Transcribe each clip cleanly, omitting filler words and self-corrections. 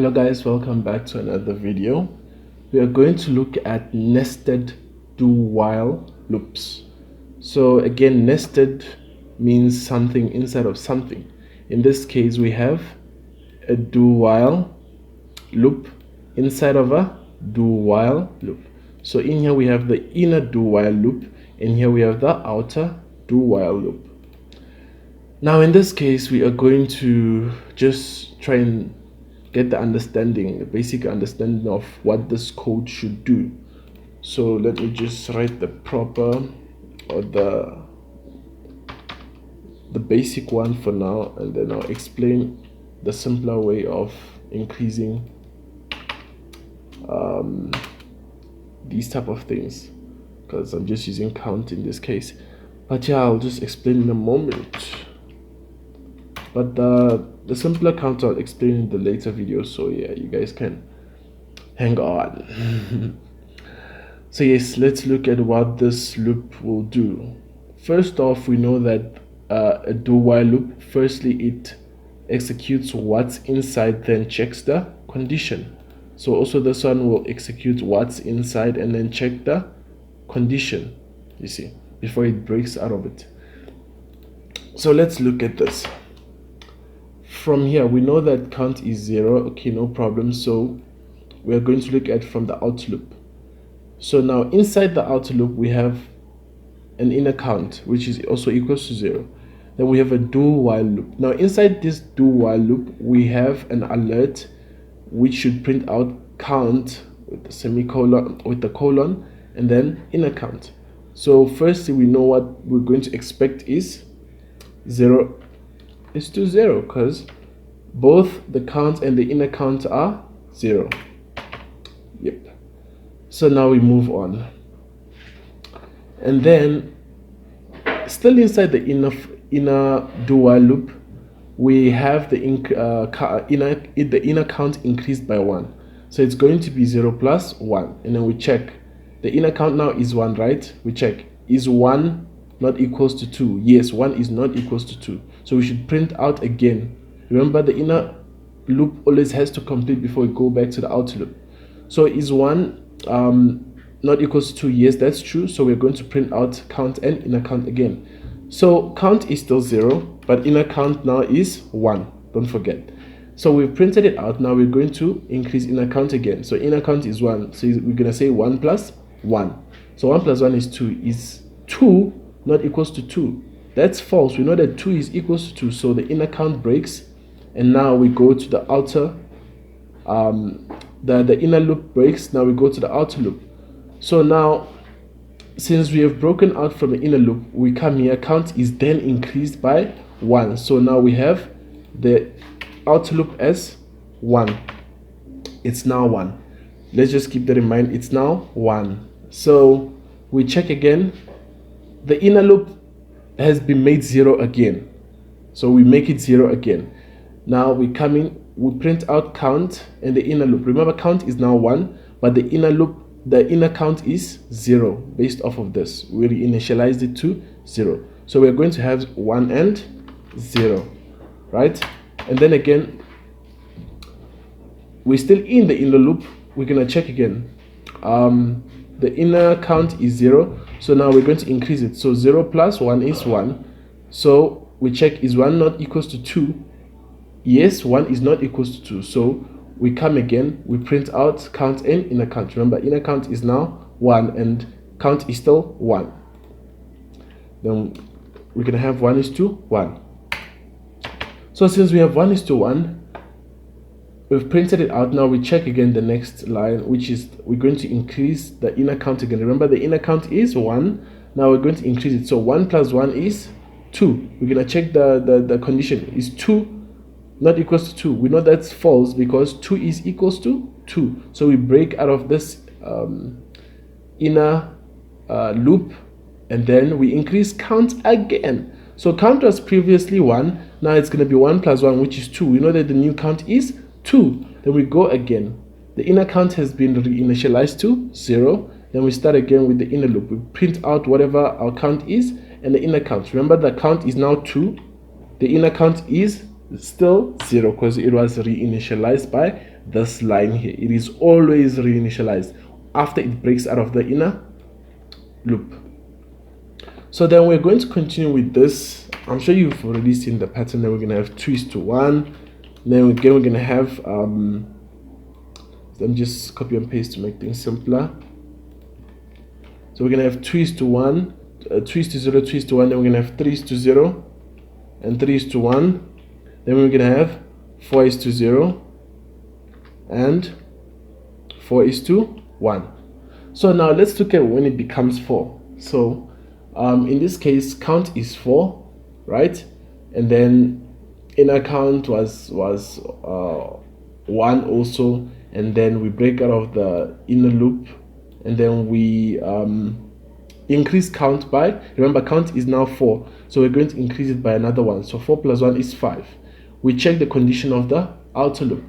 Hello guys, welcome back to another video. We are going to look at nested do-while loops. So again, nested means something inside of something. In this case, we have a do-while loop inside of a do-while loop. So in here we have the inner do-while loop, and here we have the outer do-while loop. Now in this case, we are going to just try and get the basic understanding of what this code should do. So let me just write the proper or the basic one for now, and then I'll explain the simpler way of increasing these type of things, because I'm just using count in this case. But yeah, I'll just explain in a moment. But the simpler count I'll explain in the later video, so yeah, you guys can hang on. So yes, let's look at what this loop will do. First off, we know that a do-while loop, firstly it executes what's inside, then checks the condition. So also this one will execute what's inside and then check the condition, you see, before it breaks out of it. So let's look at this. From here, we know that count is 0, okay, no problem. So we are going to look at from the out loop. So now inside the outer loop, we have an inner count, which is also equals to 0. Then we have a do-while loop. Now inside this do-while loop, we have an alert, which should print out count with the semicolon, with the colon, and then inner count. So firstly, we know what we're going to expect is 0 is to 0, because both the count and the inner count are 0. Yep. So now we move on, and then still inside the inner do-while loop, we have the inner count increased by 1. So it's going to be 0 plus 1, and then we check. The inner count now is 1, right? We check, is 1 not equals to 2? Yes, 1 is not equals to 2. So we should print out again. Remember, the inner loop always has to complete before we go back to the outer loop. So is 1 not equals to 2? Yes, that's true. So we're going to print out count and inner count again. So count is still 0, but inner count now is 1. Don't forget. So we've printed it out. Now we're going to increase inner count again. So inner count is 1. So we're going to say 1 plus 1. So 1 plus 1 is 2. Is 2 not equals to 2? That's false. We know that 2 is equals to 2. So the inner count breaks. And now we go to the outer, the inner loop breaks. Now we go to the outer loop. So now, since we have broken out from the inner loop, we come here, count is then increased by 1. So now we have the outer loop as 1. It's now 1. Let's just keep that in mind. It's now 1. So we check again. The inner loop has been made 0 again. So we make it 0 again. Now we come in, we print out count and the inner loop. Remember, count is now 1, but the inner loop, the inner count is 0 based off of this. We reinitialized it to 0. So we're going to have 1 and 0, right? And then again, we're still in the inner loop. We're going to check again. The inner count is 0. So now we're going to increase it. So 0 plus 1 is 1. So we check, is 1 not equals to 2? Yes, 1 is not equals to 2. So we come again, we print out count and inner count. Remember, inner count is now 1 and count is still 1. Then we're going to have 1 is to 1. So since we have 1 is to 1, we've printed it out. Now we check again the next line, which is we're going to increase the inner count again. Remember, the inner count is 1. Now we're going to increase it. So 1 plus 1 is 2. We're going to check the condition. Is 2 not equals to 2? We know that's false because 2 is equals to 2. So we break out of this inner loop, and then we increase count again. So count was previously 1. Now it's going to be 1 plus 1, which is 2. We know that the new count is 2. Then we go again. The inner count has been reinitialized to 0. Then we start again with the inner loop. We print out whatever our count is and the inner count. Remember, the count is now 2. The inner count is still 0 because it was reinitialized by this line here. It is always reinitialized after it breaks out of the inner loop. So then we're going to continue with this. I'm sure you've already seen the pattern. Then we're going to have 2:1. Then again we're going to have let me just copy and paste to make things simpler. So we're going to have 2:1, 2:0, 2:1. Then we're going to have 3:0 and 3:1. Then we're going to have 4:0 and 4:1. So now let's look at when it becomes 4. So in this case, count is 4, right? And then inner count was 1 also, and then we break out of the inner loop, and then we increase count by, remember count is now 4, so we're going to increase it by another 1. So 4 plus 1 is 5. We check the condition of the outer loop.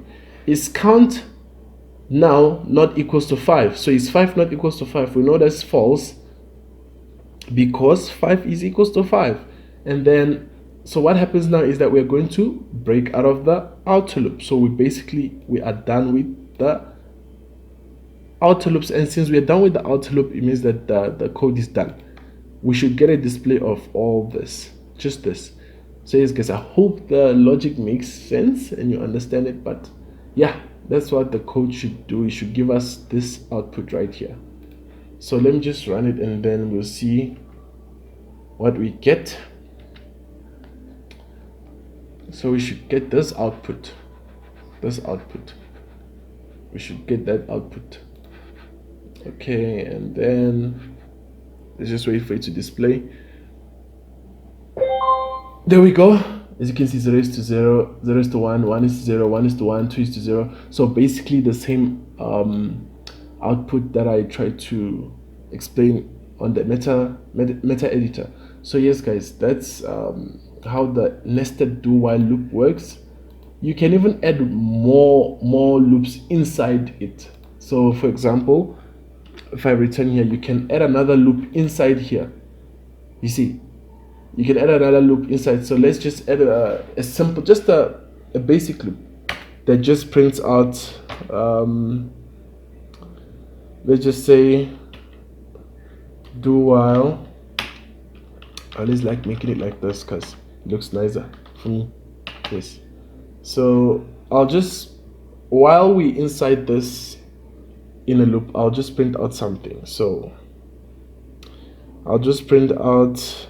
Is count now not equals to 5? So is 5 not equals to 5? We know that's false because 5 is equals to 5. And then so what happens now is that we're going to break out of the outer loop. So we are done with the outer loops, and since we are done with the outer loop, it means that the code is done. We should get a display of all this, just this. So yes guys, I hope the logic makes sense and you understand it, but yeah, that's what the code should do. It should give us this output right here. So let me just run it and then we'll see what we get. So we should get this output, we should get that output. Okay, and then let's just wait for it to display. There we go. As you can see, 0 is to 0, 0 is to 1, 1 is to 0, 1 is to 1, 2 is to 0. So basically the same output that I tried to explain on the meta editor. So yes guys, that's how the nested do while loop works. You can even add more loops inside it. So for example, if I return here, you can add another loop inside here. You see, you can add another loop inside. So let's just add a simple, just a basic loop that just prints out, let's just say do while. I always like making it like this because it looks nicer for me. Yes. So I'll just, while we inside this inner loop, I'll just print out something. So I'll just print out,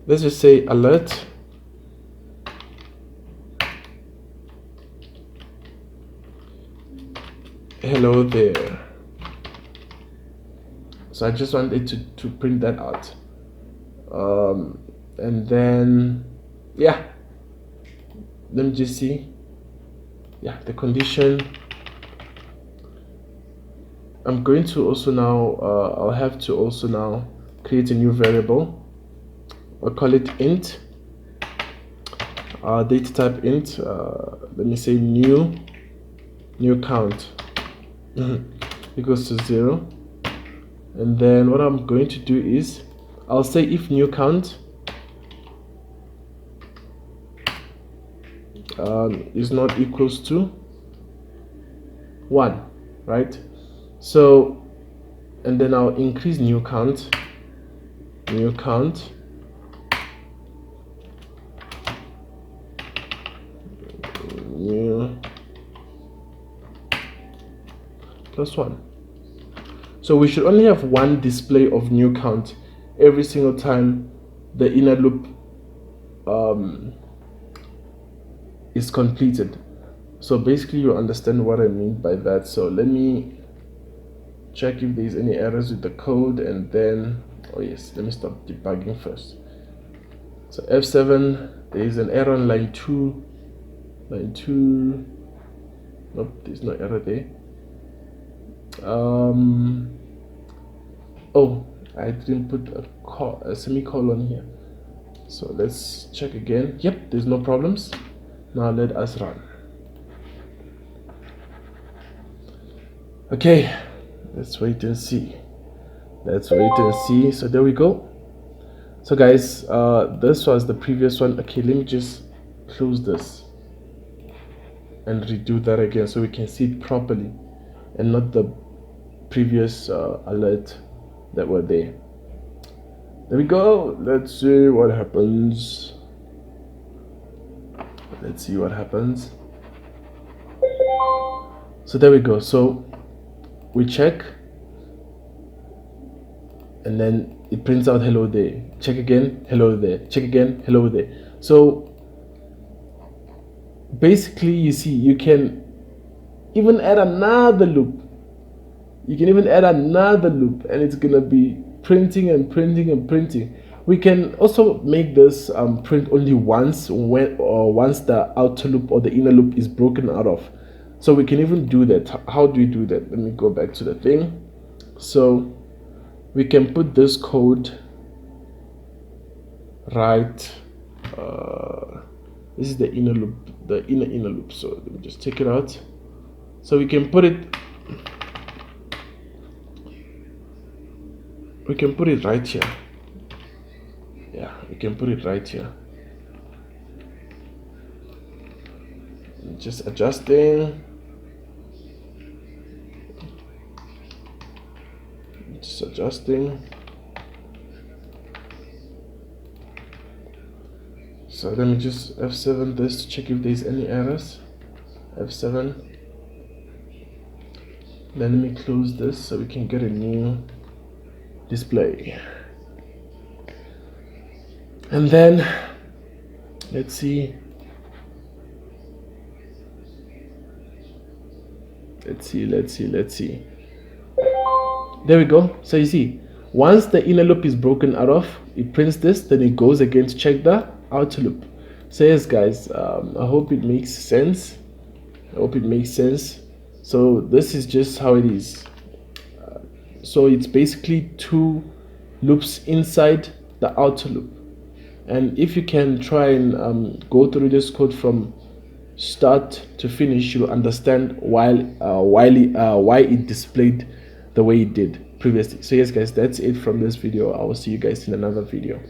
let's just say alert hello there. So I just wanted to print that out. And then yeah, let me just see. Yeah, the condition. I'm going to also now I'll have to also now create a new variable. I'll call it int, data type int. Let me say new count equals to 0. And then what I'm going to do is I'll say if new count is not equals to 1, right? So, and then I'll increase new count new plus 1. So we should only have one display of new count every single time the inner loop is completed. So basically you understand what I mean by that. So let me check if there's any errors with the code, and then, oh yes, let me stop debugging first. So F7, there is an error on line 2. Nope, there's no error there. Oh, I didn't put a semicolon here. So let's check again. Yep, there's no problems. Now let us run. Okay, let's wait and see. So there we go. So guys, this was the previous one. Okay, let me just close this. and redo that again so we can see it properly and not the previous alert that were there. There we go. Let's see what happens. Let's see what happens. So there we go. So we check and then it prints out hello there. Check again, hello there. Check again, hello there. So basically, you see, you can even add another loop. You can even add another loop and it's gonna be printing and printing and printing. We can also make this print only once once the outer loop or the inner loop is broken out of. So we can even do that. How do we do that? Let me go back to the thing. So we can put this code right. This is the inner loop, the inner loop. So let me just take it out. So we can put it. We can put it right here. Yeah, we can put it right here. Just adjusting. Just adjusting. So let me just F7 this to check if there's any errors. F7. Then let me close this so we can get a new display. And then let's see. Let's see. There we go. So you see, once the inner loop is broken out of, it prints this, then it goes again to check the outer loop. So yes guys, I hope it makes sense. So this is just how it is. So it's basically two loops inside the outer loop. And if you can try and go through this code from start to finish, you'll understand why it displayed the way it did previously. So yes guys, that's it from this video. I will see you guys in another video.